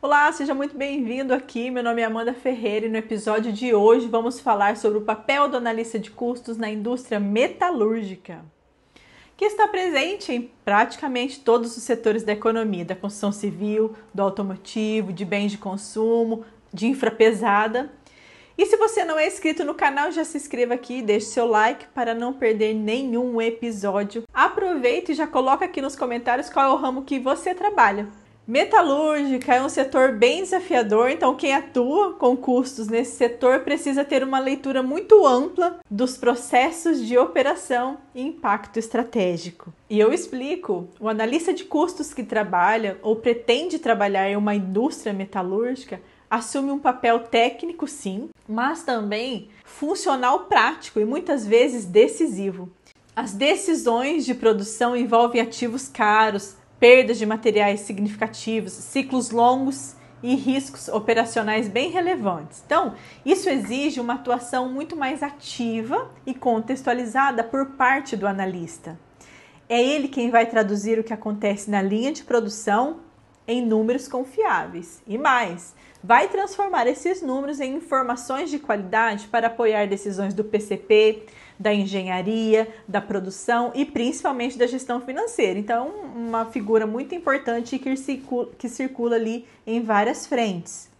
Olá, seja muito bem-vindo aqui. Meu nome é Amanda Ferreira e no episódio de hoje vamos falar sobre o papel do analista de custos na indústria metalúrgica, que está presente em praticamente todos os setores da economia, da construção civil, do automotivo, de bens de consumo, de infra pesada. E se você não é inscrito no canal, já se inscreva aqui e deixe seu like para não perder nenhum episódio. Aproveita e já coloca aqui nos comentários qual é o ramo que você trabalha. Metalúrgica é um setor bem desafiador, então quem atua com custos nesse setor precisa ter uma leitura muito ampla dos processos de operação e impacto estratégico. E eu explico, o analista de custos que trabalha ou pretende trabalhar em uma indústria metalúrgica assume um papel técnico sim, mas também funcional prático e muitas vezes decisivo. As decisões de produção envolvem ativos caros, perdas de materiais significativos, ciclos longos e riscos operacionais bem relevantes. Então, isso exige uma atuação muito mais ativa e contextualizada por parte do analista. É ele quem vai traduzir o que acontece na linha de produção em números confiáveis e mais, vai transformar esses números em informações de qualidade para apoiar decisões do PCP, da engenharia, da produção e principalmente da gestão financeira. Então, uma figura muito importante que circula ali em várias frentes.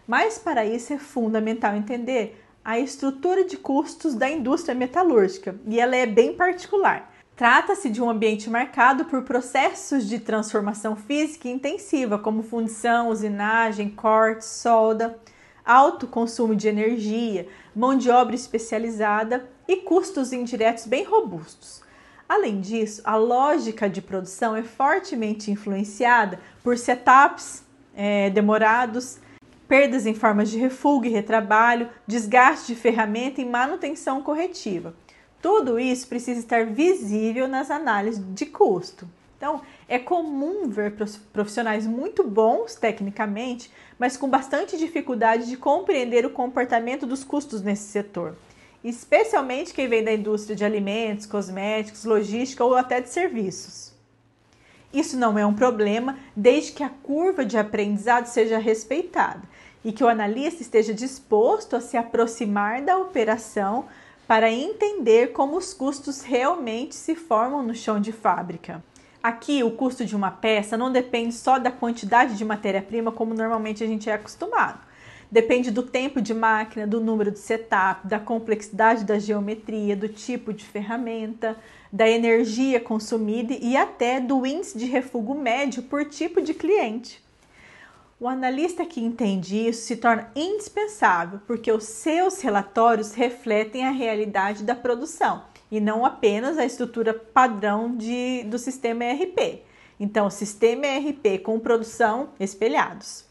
Mas para isso é fundamental entender a estrutura de custos da indústria metalúrgica e ela é bem particular. Trata-se de um ambiente marcado por processos de transformação física intensiva, como fundição, usinagem, corte, solda, alto consumo de energia, mão de obra especializada e custos indiretos bem robustos. Além disso, a lógica de produção é fortemente influenciada por setups demorados, perdas em formas de refúgio e retrabalho, desgaste de ferramenta e manutenção corretiva. Tudo isso precisa estar visível nas análises de custo. Então, é comum ver profissionais muito bons tecnicamente, mas com bastante dificuldade de compreender o comportamento dos custos nesse setor, especialmente quem vem da indústria de alimentos, cosméticos, logística ou até de serviços. Isso não é um problema desde que a curva de aprendizado seja respeitada e que o analista esteja disposto a se aproximar da operação para entender como os custos realmente se formam no chão de fábrica. Aqui, o custo de uma peça não depende só da quantidade de matéria-prima, como normalmente a gente é acostumado. Depende do tempo de máquina, do número de setup, da complexidade da geometria, do tipo de ferramenta, da energia consumida e até do índice de refúgio médio por tipo de cliente. O analista que entende isso se torna indispensável, porque os seus relatórios refletem a realidade da produção e não apenas a estrutura padrão do sistema ERP. Então, o sistema ERP com produção espelhados.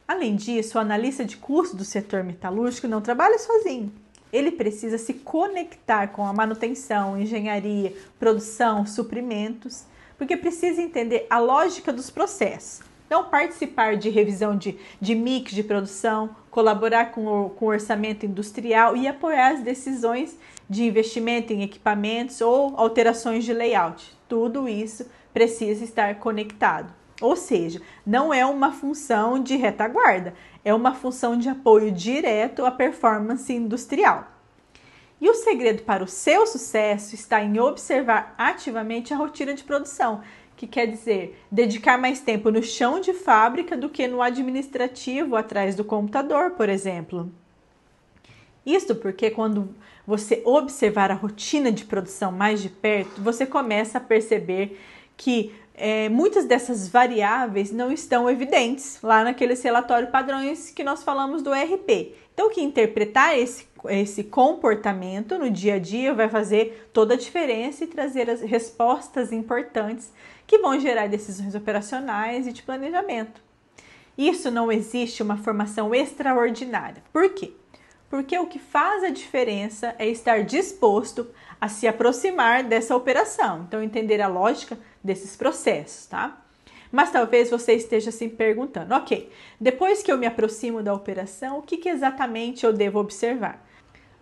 Além disso, o analista de custo do setor metalúrgico não trabalha sozinho. Ele precisa se conectar com a manutenção, engenharia, produção, suprimentos, porque precisa entender a lógica dos processos. Então, participar de revisão de mix de produção, colaborar com o orçamento industrial e apoiar as decisões de investimento em equipamentos ou alterações de layout. Tudo isso precisa estar conectado. Ou seja, não é uma função de retaguarda, é uma função de apoio direto à performance industrial. E o segredo para o seu sucesso está em observar ativamente a rotina de produção, que quer dizer dedicar mais tempo no chão de fábrica do que no administrativo atrás do computador, por exemplo. Isto porque quando você observar a rotina de produção mais de perto, você começa a perceber que muitas dessas variáveis não estão evidentes lá naqueles relatórios padrões que nós falamos do ERP. Então, que interpretar esse comportamento no dia a dia vai fazer toda a diferença e trazer as respostas importantes que vão gerar decisões operacionais e de planejamento. Isso não existe uma formação extraordinária. Por quê? Porque o que faz a diferença é estar disposto a se aproximar dessa operação. Então, entender a lógica desses processos, tá? Mas talvez você esteja se perguntando, ok, depois que eu me aproximo da operação, o que exatamente eu devo observar?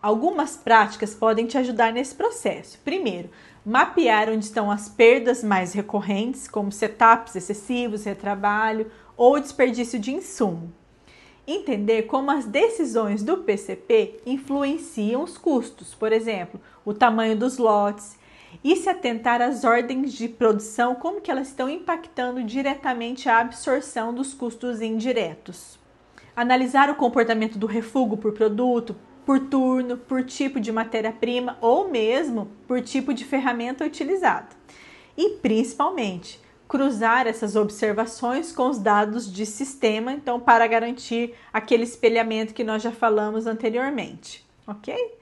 Algumas práticas podem te ajudar nesse processo. Primeiro, mapear onde estão as perdas mais recorrentes, como setups excessivos, retrabalho ou desperdício de insumo. Entender como as decisões do PCP influenciam os custos, por exemplo, o tamanho dos lotes, e se atentar às ordens de produção, como que elas estão impactando diretamente a absorção dos custos indiretos. Analisar o comportamento do refúgio por produto, por turno, por tipo de matéria-prima ou mesmo por tipo de ferramenta utilizada. E principalmente, cruzar essas observações com os dados de sistema, então para garantir aquele espelhamento que nós já falamos anteriormente, ok?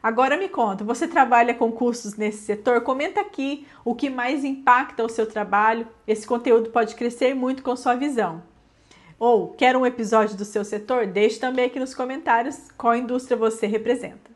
Agora me conta, você trabalha com custos nesse setor? Comenta aqui o que mais impacta o seu trabalho. Esse conteúdo pode crescer muito com sua visão. Ou quer um episódio do seu setor? Deixe também aqui nos comentários qual indústria você representa.